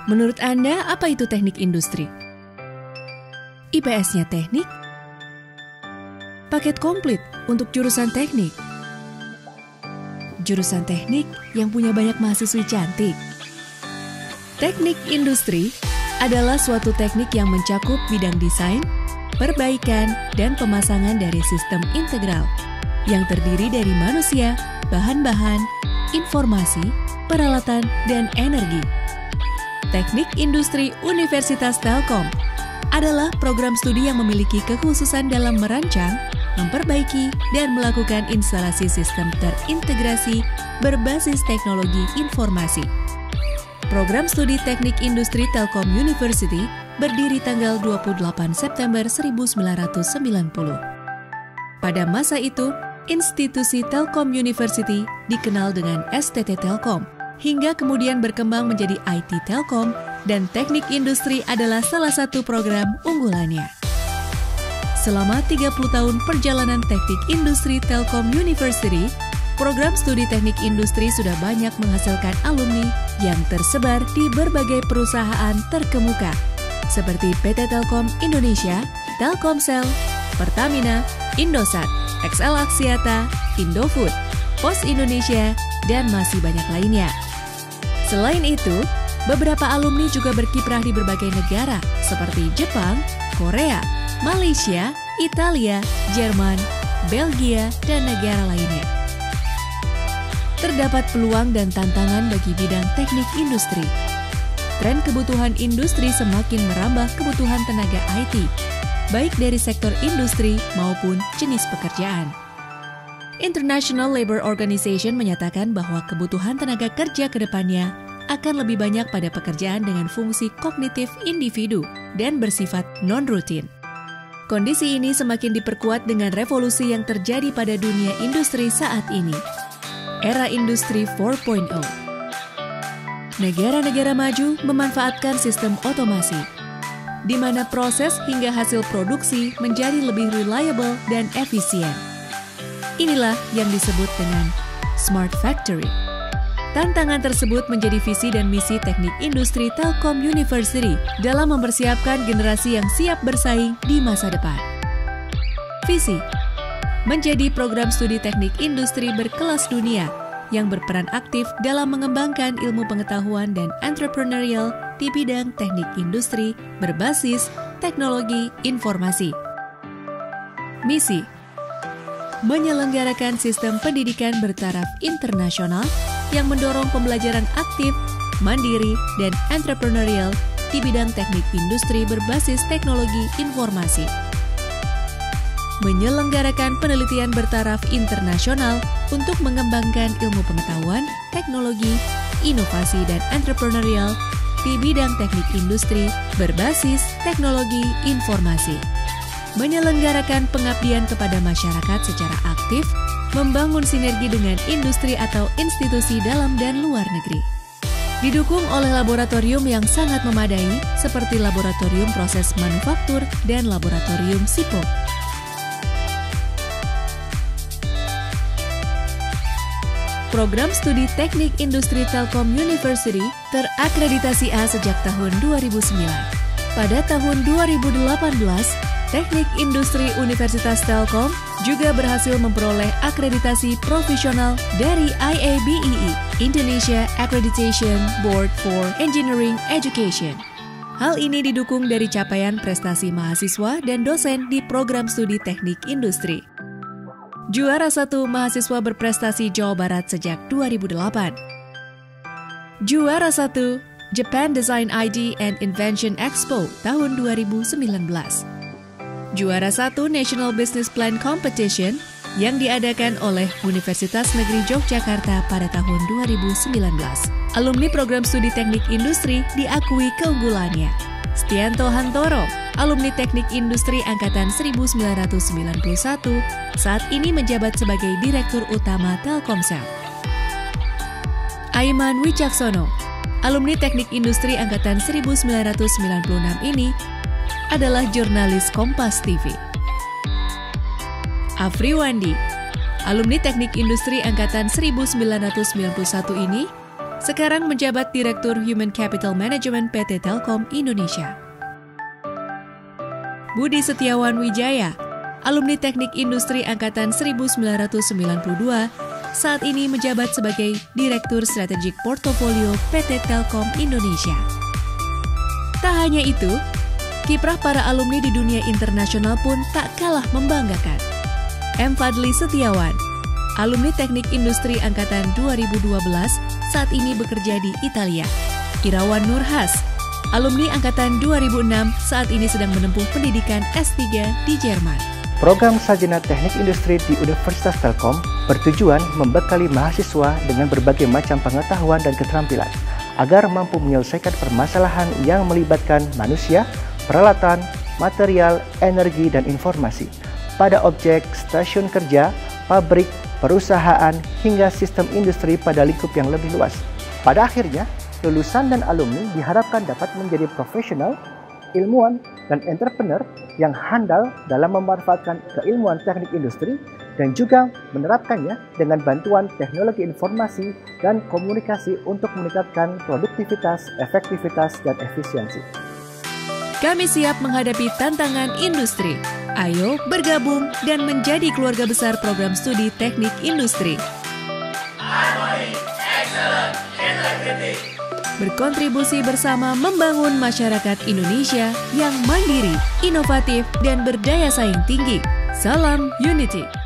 Menurut Anda, apa itu teknik industri? IPS-nya teknik? Paket komplit untuk jurusan teknik? Jurusan teknik yang punya banyak mahasiswi cantik? Teknik industri adalah suatu teknik yang mencakup bidang desain, perbaikan, dan pemasangan dari sistem integral yang terdiri dari manusia, bahan-bahan, informasi, peralatan, dan energi. Teknik Industri Universitas Telkom adalah program studi yang memiliki kekhususan dalam merancang, memperbaiki, dan melakukan instalasi sistem terintegrasi berbasis teknologi informasi. Program studi Teknik Industri Telkom University berdiri tanggal 28 September 1990. Pada masa itu, institusi Telkom University dikenal dengan STT Telkom, hingga kemudian berkembang menjadi IT Telkom, dan teknik industri adalah salah satu program unggulannya. Selama 30 tahun perjalanan teknik industri Telkom University, program studi teknik industri sudah banyak menghasilkan alumni yang tersebar di berbagai perusahaan terkemuka, seperti PT Telkom Indonesia, Telkomsel, Pertamina, Indosat, XL Axiata, Indofood, Pos Indonesia, dan masih banyak lainnya. Selain itu, beberapa alumni juga berkiprah di berbagai negara seperti Jepang, Korea, Malaysia, Italia, Jerman, Belgia, dan negara lainnya. Terdapat peluang dan tantangan bagi bidang teknik industri. Tren kebutuhan industri semakin merambah kebutuhan tenaga IT, baik dari sektor industri maupun jenis pekerjaan. International Labour Organization menyatakan bahwa kebutuhan tenaga kerja ke depannya akan lebih banyak pada pekerjaan dengan fungsi kognitif individu dan bersifat non-rutin. Kondisi ini semakin diperkuat dengan revolusi yang terjadi pada dunia industri saat ini, era Industri 4.0. Negara-negara maju memanfaatkan sistem otomasi, di mana proses hingga hasil produksi menjadi lebih reliable dan efisien. Inilah yang disebut dengan Smart Factory. Tantangan tersebut menjadi visi dan misi teknik industri Telkom University dalam mempersiapkan generasi yang siap bersaing di masa depan. Visi menjadi program studi teknik industri berkelas dunia yang berperan aktif dalam mengembangkan ilmu pengetahuan dan entrepreneurial di bidang teknik industri berbasis teknologi informasi. Misi menyelenggarakan sistem pendidikan bertaraf internasional yang mendorong pembelajaran aktif, mandiri, dan entrepreneurial di bidang teknik industri berbasis teknologi informasi. Menyelenggarakan penelitian bertaraf internasional untuk mengembangkan ilmu pengetahuan, teknologi, inovasi, dan entrepreneurial di bidang teknik industri berbasis teknologi informasi. Menyelenggarakan pengabdian kepada masyarakat secara aktif, membangun sinergi dengan industri atau institusi dalam dan luar negeri. Didukung oleh laboratorium yang sangat memadai seperti laboratorium proses manufaktur dan laboratorium SIPO. Program studi Teknik Industri Telkom University terakreditasi A sejak tahun 2009. Pada tahun 2018, Teknik Industri Universitas Telkom juga berhasil memperoleh akreditasi profesional dari IABEE, Indonesia Accreditation Board for Engineering Education. Hal ini didukung dari capaian prestasi mahasiswa dan dosen di program studi teknik industri. Juara 1 mahasiswa berprestasi Jawa Barat sejak 2008. Juara 1 Japan Design ID and Invention Expo tahun 2019. Juara 1 National Business Plan Competition yang diadakan oleh Universitas Negeri Yogyakarta pada tahun 2019. Alumni program studi teknik industri diakui keunggulannya. Stianto Hantoro, alumni teknik industri angkatan 1991, saat ini menjabat sebagai Direktur Utama Telkomsel. Aiman Wicaksono, alumni teknik industri angkatan 1996 ini adalah jurnalis Kompas TV. Afri Wandi, alumni teknik industri angkatan 1991 ini sekarang menjabat Direktur Human Capital Management PT Telkom Indonesia. Budi Setiawan Wijaya, alumni Teknik Industri Angkatan 1992, saat ini menjabat sebagai Direktur Strategic Portfolio PT Telkom Indonesia. Tak hanya itu, kiprah para alumni di dunia internasional pun tak kalah membanggakan. M. Fadli Setiawan, alumni Teknik Industri Angkatan 2012, saat ini bekerja di Italia. Irawan Nurhas, alumni Angkatan 2006, saat ini sedang menempuh pendidikan S3 di Jerman. Program Sarjana Teknik Industri di Universitas Telkom bertujuan membekali mahasiswa dengan berbagai macam pengetahuan dan keterampilan agar mampu menyelesaikan permasalahan yang melibatkan manusia, peralatan, material, energi, dan informasi pada objek stasiun kerja, pabrik, perusahaan, hingga sistem industri pada lingkup yang lebih luas. Pada akhirnya, lulusan dan alumni diharapkan dapat menjadi profesional, ilmuwan, dan entrepreneur yang handal dalam memanfaatkan keilmuan teknik industri dan juga menerapkannya dengan bantuan teknologi informasi dan komunikasi untuk meningkatkan produktivitas, efektivitas, dan efisiensi. Kami siap menghadapi tantangan industri. Ayo bergabung dan menjadi keluarga besar program studi teknik industri. Harmony, excellent, integrity. Berkontribusi bersama membangun masyarakat Indonesia yang mandiri, inovatif, dan berdaya saing tinggi. Salam Unity.